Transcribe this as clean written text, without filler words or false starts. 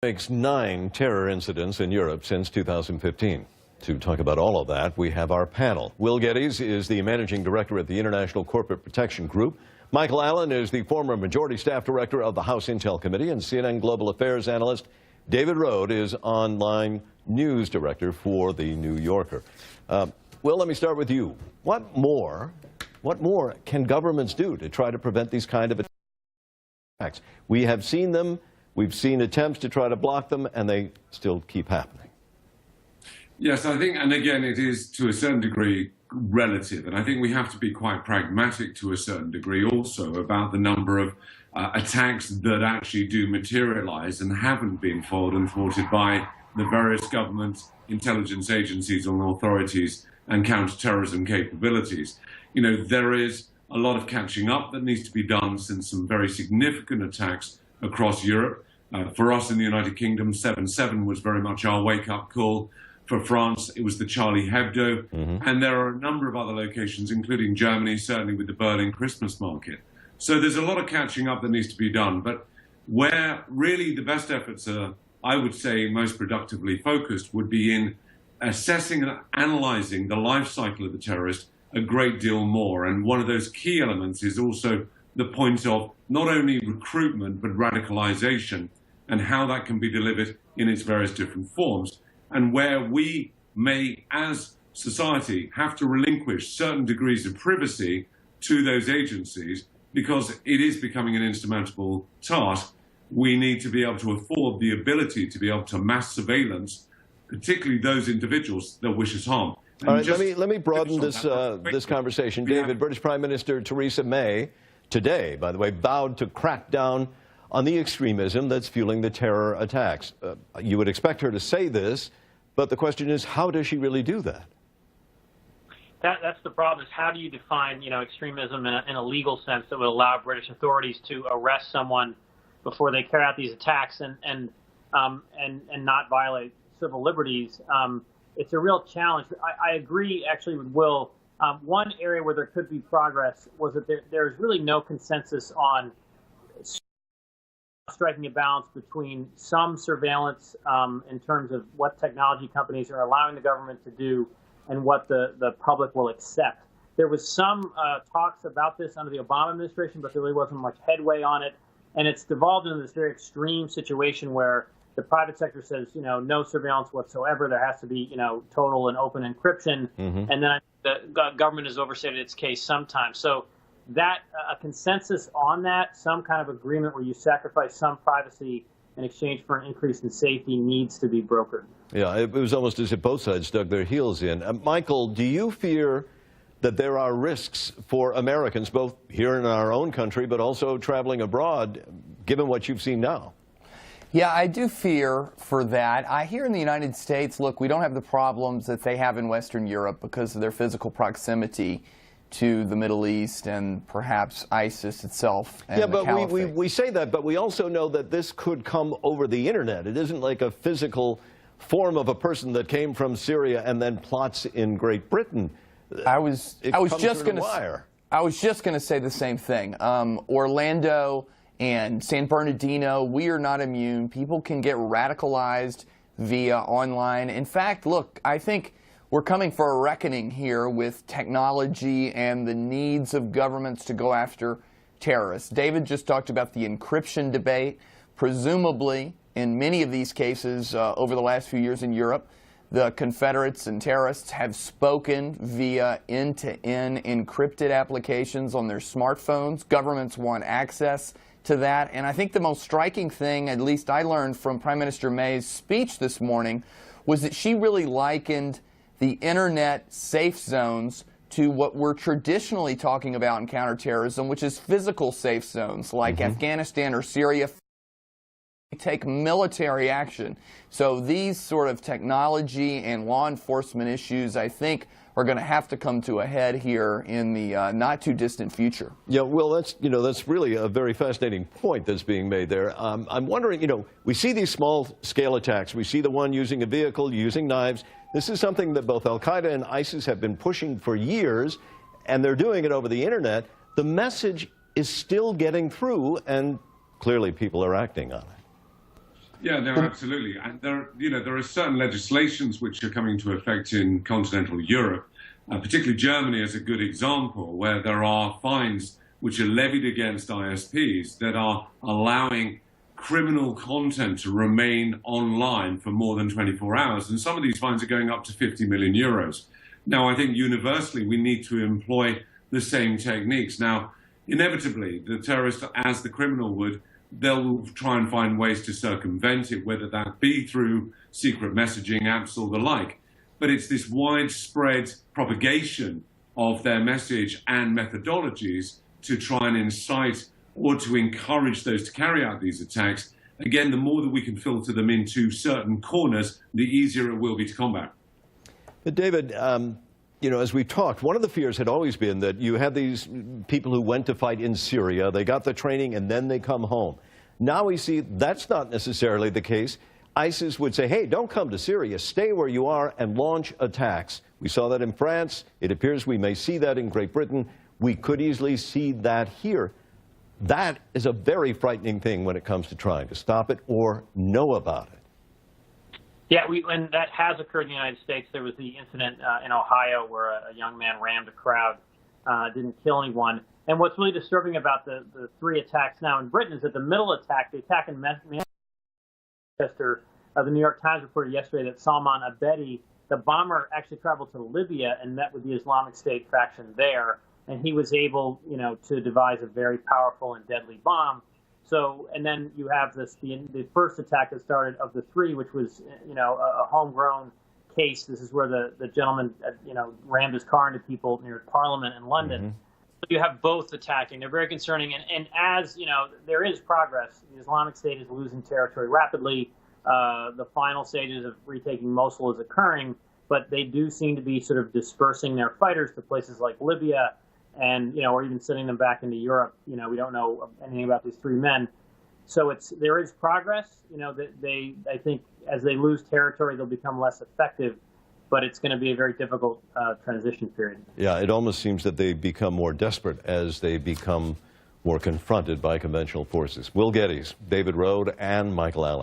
Makes 9 terror incidents in Europe since 2015. To talk about all of that, we have our panel. Will Geddes is the managing director at the International Corporate Protection Group. Michael Allen is the former majority staff director of the House Intel Committee, and CNN Global Affairs analyst David Rohde is online news director for The New Yorker. Will, let me start with you. What more can governments do to try to prevent these kind of attacks? We have seen them. We've seen attempts to try to block them, and they still keep happening. Yes, I think, and again, it is to a certain degree relative, and I think we have to be quite pragmatic to a certain degree also about the number of attacks that actually do materialize and haven't been foiled and thwarted by the various government intelligence agencies and authorities and counterterrorism capabilities. You know, there is a lot of catching up that needs to be done since some very significant attacks across Europe. For us in the United Kingdom, 7/7 was very much our wake-up call. For France, it was the Charlie Hebdo. And there are a number of other locations, including Germany, certainly with the Berlin Christmas market. So there's a lot of catching up that needs to be done. But where really the best efforts are, I would say, most productively focused would be in assessing and analyzing the life cycle of the terrorist a great deal more. And one of those key elements is also the point of not only recruitment, but radicalization, and how that can be delivered in its various different forms, and where we may, as society, have to relinquish certain degrees of privacy to those agencies, because it is becoming an insurmountable task. We need to be able to afford the ability to be able to mass surveillance, particularly those individuals that wish us harm. All right, let me broaden this conversation. David, British Prime Minister Theresa May today, by the way, vowed to crack down on the extremism that's fueling the terror attacks. You would expect her to say this, but the question is, how does she really do that? That's the problem, is how do you define, extremism in a legal sense that would allow British authorities to arrest someone before they carry out these attacks and not violate civil liberties? It's a real challenge. I agree, actually, with Will. One area where there could be progress was that there is really no consensus on striking a balance between some surveillance in terms of what technology companies are allowing the government to do and what the public will accept. There was some talks about this under the Obama administration, but there really wasn't much headway on it. And it's devolved into this very extreme situation where the private sector says, no surveillance whatsoever. There has to be, total and open encryption. And then the government has overstated its case sometimes. So that a consensus on that, some kind of agreement where you sacrifice some privacy in exchange for an increase in safety, needs to be brokered. Yeah, it was almost as if both sides dug their heels in. Michael, do you fear that there are risks for Americans, both here in our own country, but also traveling abroad, given what you've seen now? Yeah, I do fear for that. Here in the United States, look, we don't have the problems that they have in Western Europe because of their physical proximity to the Middle East and perhaps ISIS itself. And yeah, but we say that, but we also know that this could come over the internet. It isn't like a physical form of a person that came from Syria and then plots in Great Britain. I was just going to say the same thing. Orlando and San Bernardino, we are not immune. People can get radicalized via online. In fact, look, I think we're coming for a reckoning here with technology and the needs of governments to go after terrorists. David just talked about the encryption debate. Presumably, in many of these cases over the last few years in Europe, the Confederates and terrorists have spoken via end-to-end encrypted applications on their smartphones. Governments want access to that. And I think the most striking thing, at least I learned from Prime Minister May's speech this morning, was that she really likened the internet safe zones to what we're traditionally talking about in counterterrorism, which is physical safe zones like Afghanistan or Syria. Take military action. So these sort of technology and law enforcement issues, I think, are going to have to come to a head here in the not too distant future. Yeah, well, that's really a very fascinating point that's being made there. I'm wondering, we see these small-scale attacks. We see the one using a vehicle, using knives. This is something that both Al-Qaeda and ISIS have been pushing for years, and they're doing it over the internet. The message is still getting through, and clearly people are acting on it. Yeah, no, absolutely. And there are certain legislations which are coming into effect in continental Europe, particularly Germany is a good example, where there are fines which are levied against ISPs that are allowing criminal content to remain online for more than 24 hours. And some of these fines are going up to 50 million euros. Now, I think universally we need to employ the same techniques. Now, inevitably, the terrorist, as the criminal would, they'll try and find ways to circumvent it, whether that be through secret messaging apps or the like. But it's this widespread propagation of their message and methodologies to try and incite or to encourage those to carry out these attacks. Again, the more that we can filter them into certain corners, the easier it will be to combat. But David, as we talked, one of the fears had always been that you had these people who went to fight in Syria, they got the training, and then they come home. Now we see that's not necessarily the case. ISIS would say, hey, don't come to Syria, stay where you are and launch attacks. We saw that in France. It appears we may see that in Great Britain. We could easily see that here. That is a very frightening thing when it comes to trying to stop it or know about it. Yeah, and that has occurred in the United States. There was the incident in Ohio where a young man rammed a crowd, didn't kill anyone. And what's really disturbing about the three attacks now in Britain is that the middle attack, the attack in Manchester, the New York Times reported yesterday that Salman Abedi, the bomber, actually traveled to Libya and met with the Islamic State faction there. And he was able, to devise a very powerful and deadly bomb. So, and then you have the first attack that started of the three, which was, a homegrown case. This is where the gentleman, rammed his car into people near Parliament in London. Mm-hmm. So you have both attacking. They're very concerning. And as, there is progress. The Islamic State is losing territory rapidly. The final stages of retaking Mosul is occurring, but they do seem to be sort of dispersing their fighters to places like Libya, and or even sending them back into Europe. We don't know anything about these three men. So there is progress. I think as they lose territory, they'll become less effective, but it's going to be a very difficult transition period. Yeah, it almost seems that they become more desperate as they become more confronted by conventional forces. Will Geddes, David Rohde, and Michael Allen.